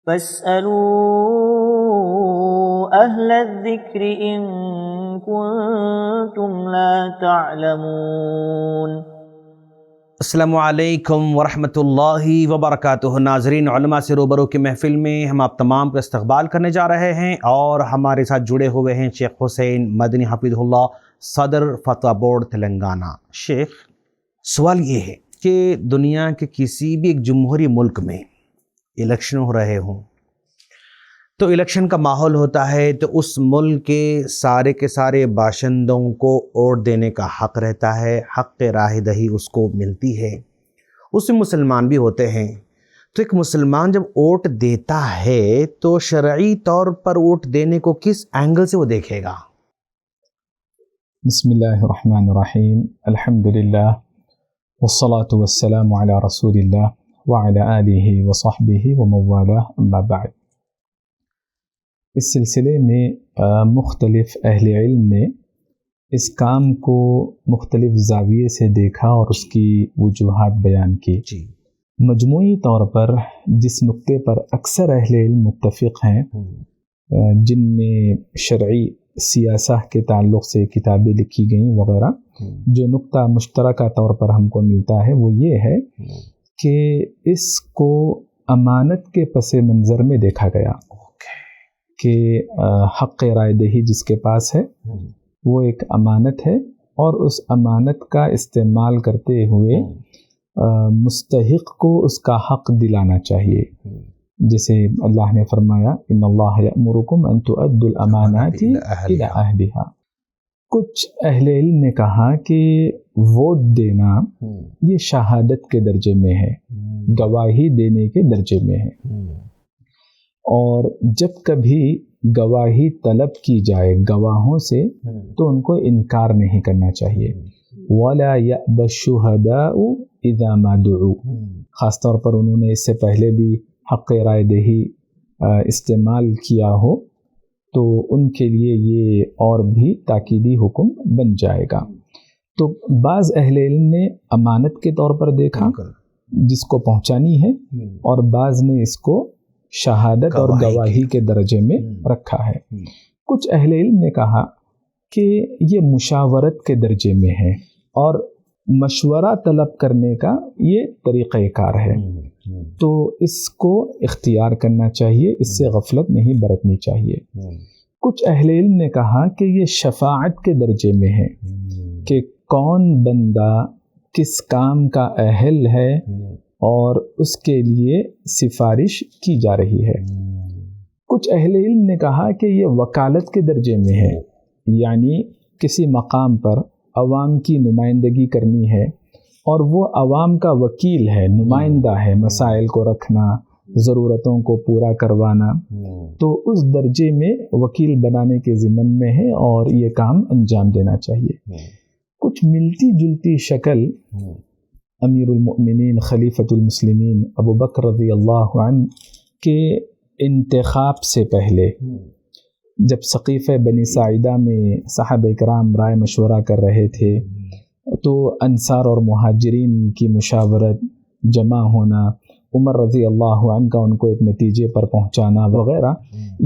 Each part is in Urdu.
فاسألوا أهل الذكر إن كنتم لا تعلمون۔ السلام علیکم ورحمۃ اللہ وبرکاتہ۔ ناظرین، علماء سے روبرو کی محفل میں ہم آپ تمام کا استقبال کرنے جا رہے ہیں، اور ہمارے ساتھ جڑے ہوئے ہیں شیخ حسین مدنی حفظہ اللہ، صدر فتویٰ بورڈ تلنگانہ۔ شیخ، سوال یہ ہے کہ دنیا کے کسی بھی ایک جمہوری ملک میں الیکشن ہو رہے ہوں تو الیکشن کا ماحول ہوتا ہے، تو اس ملک کے سارے باشندوں کو ووٹ دینے کا حق رہتا ہے، حق راہ دہی اس کو ملتی ہے۔ اس میں مسلمان بھی ہوتے ہیں، تو ایک مسلمان جب ووٹ دیتا ہے تو شرعی طور پر ووٹ دینے کو کس اینگل سے وہ دیکھے گا؟ بسم اللہ الرحمن الرحیم، الحمدللہ والصلاة والسلام علی رسول اللہ وعلی آلہ وصحبہ ومن والاه، اما بعد۔ اس سلسلے میں مختلف اہل علم نے اس کام کو مختلف زاویے سے دیکھا اور اس کی وجوہات بیان کی۔ مجموعی طور پر جس نقطے پر اکثر اہل علم متفق ہیں، جن میں شرعی سیاسہ کے تعلق سے کتابیں لکھی گئیں وغیرہ، جو نقطہ مشترکہ طور پر ہم کو ملتا ہے وہ یہ ہے کہ اس کو امانت کے پس منظر میں دیکھا گیا کہ حق رائے دہی جس کے پاس ہے وہ ایک امانت ہے، اور اس امانت کا استعمال کرتے ہوئے مستحق کو اس کا حق دلانا چاہیے، جیسے اللہ نے فرمایا ان اللہ یأمرکم ان تؤدوا الامانات الی اہلہا۔ کچھ اہل علم نے کہا کہ ووٹ دینا یہ شہادت کے درجے میں ہے، گواہی دینے کے درجے میں ہے، اور جب کبھی گواہی طلب کی جائے گواہوں سے تو ان کو انکار نہیں کرنا چاہیے۔ وَلَا يَأْبَ الشُّهَدَاءُ إِذَا مَا دُعُوا، خاص طور پر انہوں نے اس سے پہلے بھی حق رائے دہی استعمال کیا ہو تو ان کے لیے یہ اور بھی تاکیدی حکم بن جائے گا۔ تو بعض اہل علم نے امانت کے طور پر دیکھا جس کو پہنچانی ہے، اور بعض نے اس کو شہادت اور گواہی کے درجے میں رکھا ہے۔ کچھ اہل علم نے کہا کہ یہ مشاورت کے درجے میں ہے، اور مشورہ طلب کرنے کا یہ طریقہ کار ہے، تو اس کو اختیار کرنا چاہیے، اس سے غفلت نہیں برتنی چاہیے۔ کچھ اہل علم نے کہا کہ یہ شفاعت کے درجے میں ہے کہ کون بندہ کس کام کا اہل ہے اور اس کے لیے سفارش کی جا رہی ہے۔ کچھ اہل علم نے کہا کہ یہ وکالت کے درجے میں ہے، یعنی کسی مقام پر عوام کی نمائندگی کرنی ہے اور وہ عوام کا وکیل ہے، نمائندہ ہے، مسائل کو رکھنا، ضرورتوں کو پورا کروانا، تو اس درجے میں وکیل بنانے کے ضمن میں ہے اور یہ کام انجام دینا چاہیے۔ کچھ ملتی جلتی شکل امیر المؤمنین خلیفۃ المسلمین ابو بکر رضی اللہ عنہ کے انتخاب سے پہلے، جب سقیفہ بنی ساعدہ میں صحابہ کرام رائے مشورہ کر رہے تھے، تو انصار اور مہاجرین کی مشاورت، جمع ہونا، عمر رضی اللہ عنہ کا ان کو ایک نتیجے پر پہنچانا وغیرہ،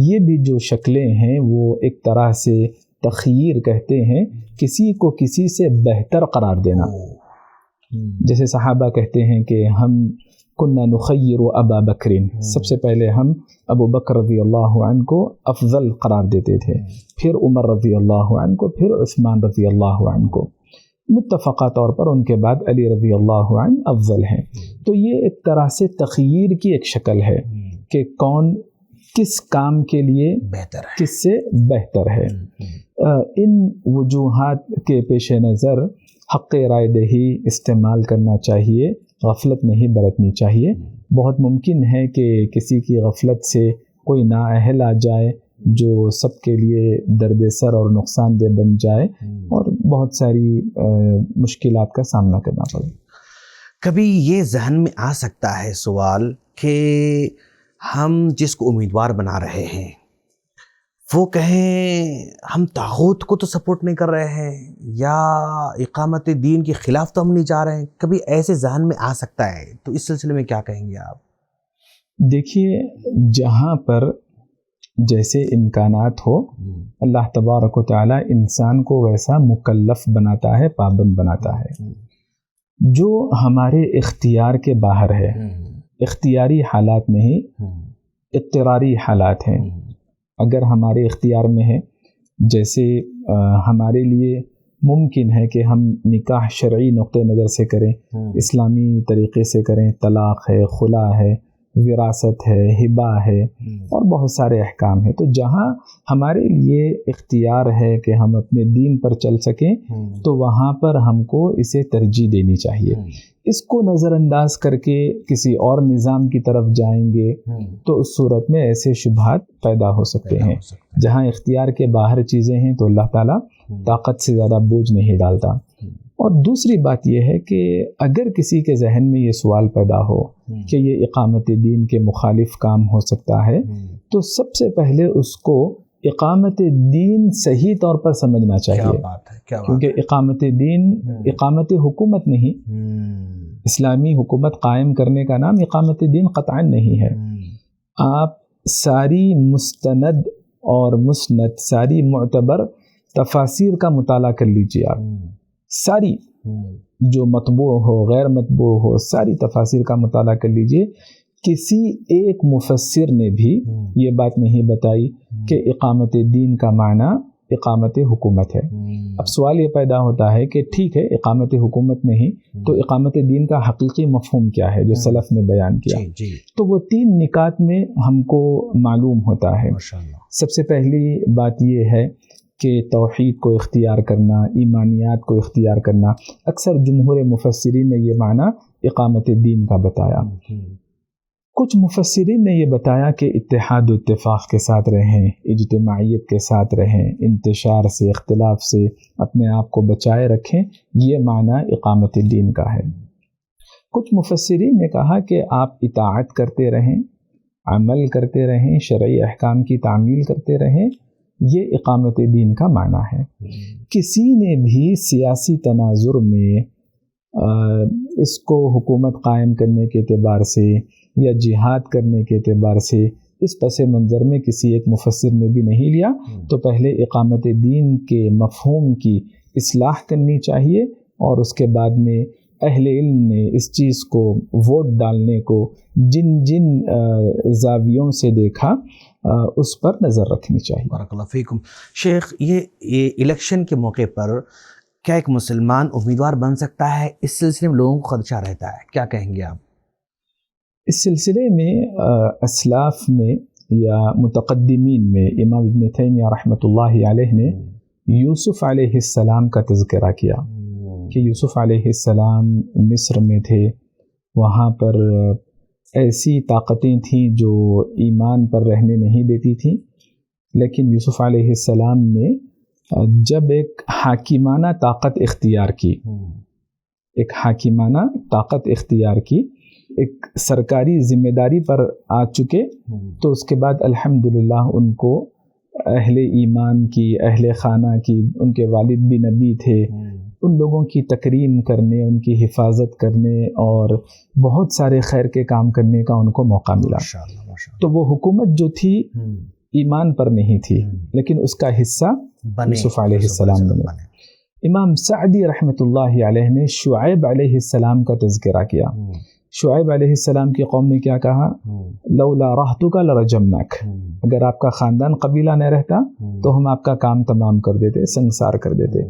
یہ بھی جو شکلیں ہیں وہ ایک طرح سے تخییر کہتے ہیں، کسی کو کسی سے بہتر قرار دینا۔ جیسے صحابہ کہتے ہیں کہ ہم کننا نخیر ابا بکر، سب سے پہلے ہم ابو بکر رضی اللہ عنہ کو افضل قرار دیتے تھے، پھر عمر رضی اللہ عنہ کو، پھر عثمان رضی اللہ عنہ کو، متفقہ طور پر ان کے بعد علی رضی اللہ عنہ افضل ہیں۔ تو یہ ایک طرح سے تخییر کی ایک شکل ہے کہ کون کس کام کے لیے کس سے بہتر ہے۔ ان وجوہات کے پیش نظر حق رائے دہی استعمال کرنا چاہیے، غفلت نہیں برتنی چاہیے۔ بہت ممکن ہے کہ کسی کی غفلت سے کوئی نااہل آ جائے جو سب کے لیے درد سر اور نقصان دہ بن جائے، اور بہت ساری مشکلات کا سامنا کرنا پڑے۔ کبھی یہ ذہن میں آ سکتا ہے سوال کہ ہم جس کو امیدوار بنا رہے ہیں وہ کہیں ہم طاغوت کو تو سپورٹ نہیں کر رہے ہیں، یا اقامت دین کے خلاف تو ہم نہیں جا رہے ہیں، کبھی ایسے ذہن میں آ سکتا ہے، تو اس سلسلے میں کیا کہیں گے آپ؟ دیکھیے جہاں پر جیسے امکانات ہو اللہ تبارک و تعالیٰ انسان کو ویسا مکلف بناتا ہے، پابند بناتا ہے۔ جو ہمارے اختیار کے باہر ہے، اختیاری حالات نہیں، اضطراری حالات ہیں، اگر ہمارے اختیار میں ہے، جیسے ہمارے لیے ممکن ہے کہ ہم نکاح شرعی نقطہ نظر سے کریں، اسلامی طریقے سے کریں، طلاق ہے، خلا ہے، وراثت ہے، ہبہ ہے اور بہت سارے احکام ہیں، تو جہاں ہمارے لیے اختیار ہے کہ ہم اپنے دین پر چل سکیں تو وہاں پر ہم کو اسے ترجیح دینی چاہیے۔ اس کو نظر انداز کر کے کسی اور نظام کی طرف جائیں گے تو اس صورت میں ایسے شبہات پیدا ہو سکتے ہیں۔ جہاں اختیار کے باہر چیزیں ہیں تو اللہ تعالیٰ طاقت سے زیادہ بوجھ نہیں ڈالتا۔ اور دوسری بات یہ ہے کہ اگر کسی کے ذہن میں یہ سوال پیدا ہو کہ یہ اقامت دین کے مخالف کام ہو سکتا ہے تو سب سے پہلے اس کو اقامت دین صحیح طور پر سمجھنا چاہیے، کیونکہ اقامت دین اقامت حکومت نہیں، اسلامی حکومت قائم کرنے کا نام اقامت دین قطعا نہیں ہے۔ آپ ساری مستند اور مسند، ساری معتبر تفاسیر کا مطالعہ کر لیجیے، آپ ساری جو مطبوع ہو غیر مطبوع ہو ساری تفاسیر کا مطالعہ کر لیجیے، کسی ایک مفسر نے بھی یہ بات نہیں بتائی کہ اقامت دین کا معنی اقامت حکومت ہے۔ اب سوال یہ پیدا ہوتا ہے کہ ٹھیک ہے اقامت حکومت نہیں تو اقامت دین کا حقیقی مفہوم کیا ہے جو سلف نے بیان کیا، تو وہ 3 نکات میں ہم کو معلوم ہوتا ہے۔ سب سے پہلی بات یہ ہے کہ توحید کو اختیار کرنا، ایمانیات کو اختیار کرنا، اکثر جمہور مفسرین نے یہ معنی اقامت دین کا بتایا۔ کچھ مفسرین نے یہ بتایا کہ اتحاد و اتفاق کے ساتھ رہیں، اجتماعیت کے ساتھ رہیں، انتشار سے، اختلاف سے اپنے آپ کو بچائے رکھیں، یہ معنی اقامت دین کا ہے۔ کچھ مفسرین نے کہا کہ آپ اطاعت کرتے رہیں، عمل کرتے رہیں، شرعی احکام کی تعمیل کرتے رہیں، یہ اقامت دین کا معنی ہے۔ کسی نے بھی سیاسی تناظر میں اس کو حکومت قائم کرنے کے اعتبار سے یا جہاد کرنے کے اعتبار سے اس پس منظر میں کسی ایک مفسر نے بھی نہیں لیا، تو پہلے اقامت دین کے مفہوم کی اصلاح کرنی چاہیے اور اس کے بعد میں اہل علم نے اس چیز کو ووٹ ڈالنے کو جن جن زاویوں سے دیکھا اس پر نظر رکھنی چاہیے۔ بارک اللہ فیکم۔ شیخ، یہ الیکشن کے موقع پر کیا ایک مسلمان امیدوار بن سکتا ہے؟ اس سلسلے میں لوگوں کو خدشہ رہتا ہے، کیا کہیں گے آپ؟ اس سلسلے میں اسلاف میں یا متقدمین میں امام ابن تیمیہ رحمۃ اللہ علیہ نے یوسف علیہ السلام کا تذکرہ کیا کہ یوسف علیہ السلام مصر میں تھے، وہاں پر ایسی طاقتیں تھیں جو ایمان پر رہنے نہیں دیتی تھیں، لیکن یوسف علیہ السلام نے جب ایک حاکمانہ طاقت اختیار کی، ایک حاکمانہ طاقت اختیار کی، ایک سرکاری ذمہ داری پر آ چکے، تو اس کے بعد الحمدللہ ان کو اہل ایمان کی، اہل خانہ کی، ان کے والد بھی نبی تھے، ان لوگوں کی تکریم کرنے، ان کی حفاظت کرنے اور بہت سارے خیر کے کام کرنے کا ان کو موقع ملا۔ تو وہ حکومت جو تھی ایمان پر نہیں تھی، لیکن اس کا حصہ یوسف علیہ السلام بنے۔ امام سعدی رحمۃ اللہ علیہ نے شعیب علیہ السلام کا تذکرہ کیا۔ شعیب علیہ السلام کی قوم نے کیا کہا؟ لولا رہتک لرجمناک، اگر آپ کا خاندان قبیلہ نہ رہتا تو ہم آپ کا کام تمام کر دیتے، سنگسار کر دیتے۔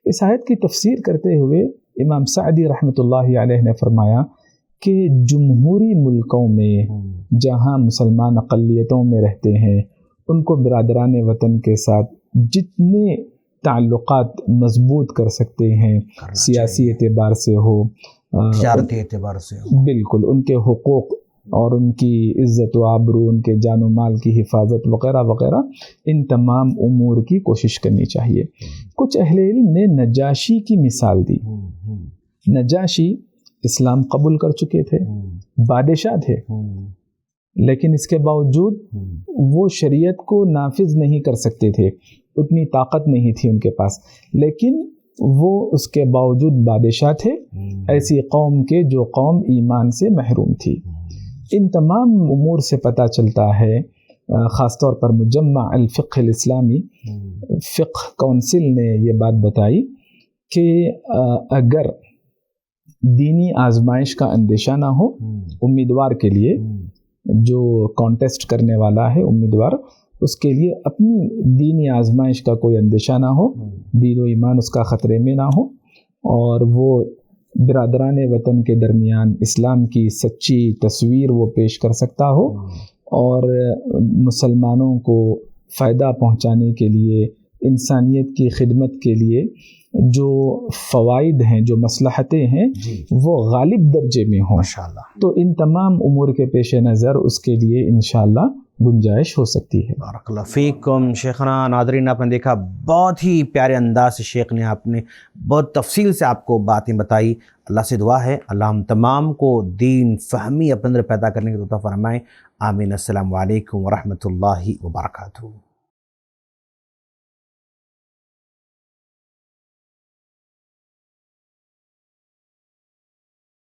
اس آیت کی تفسیر کرتے ہوئے امام سعدی رحمۃ اللہ علیہ نے فرمایا کہ جمہوری ملکوں میں جہاں مسلمان اقلیتوں میں رہتے ہیں ان کو برادران وطن کے ساتھ جتنے تعلقات مضبوط کر سکتے ہیں، سیاسی اعتبار سے ہو، تجارتی اعتبار سے ہو، بالکل ان کے حقوق اور ان کی عزت و آبرو، ان کے جان و مال کی حفاظت وغیرہ وغیرہ، ان تمام امور کی کوشش کرنی چاہیے۔ کچھ اہل علم نے نجاشی کی مثال دی۔ نجاشی اسلام قبول کر چکے تھے، بادشاہ تھے، لیکن اس کے باوجود وہ شریعت کو نافذ نہیں کر سکتے تھے، اتنی طاقت نہیں تھی ان کے پاس، لیکن وہ اس کے باوجود بادشاہ تھے ایسی قوم کے جو قوم ایمان سے محروم تھی۔ ان تمام امور سے پتہ چلتا ہے، خاص طور پر مجمع الفقہ الاسلامی فقہ کونسل نے یہ بات بتائی کہ اگر دینی آزمائش کا اندیشہ نہ ہو امیدوار کے لیے، جو کانٹیسٹ کرنے والا ہے امیدوار، اس کے لیے اپنی دینی آزمائش کا کوئی اندیشہ نہ ہو، دین و ایمان اس کا خطرے میں نہ ہو، اور وہ برادران وطن کے درمیان اسلام کی سچی تصویر وہ پیش کر سکتا ہو، اور مسلمانوں کو فائدہ پہنچانے کے لیے، انسانیت کی خدمت کے لیے جو فوائد ہیں، جو مصلحتیں ہیں، وہ غالب درجے میں ہوں ماشاءاللہ. تو ان تمام امور کے پیش نظر اس کے لیے انشاءاللہ گنجائش ہو سکتی ہے. بارک اللہ فیکم. شیخنا، ناظرین آپ نے دیکھا بہت ہی پیارے انداز سے شیخ نے آپ نے بہت تفصیل سے آپ کو باتیں بتائی. اللہ سے دعا ہے اللہ ہم تمام کو دین فہمی اپنے اندر پیدا کرنے کی توفیق فرمائے. آمین. السلام علیکم ورحمۃ اللہ وبرکاتہ.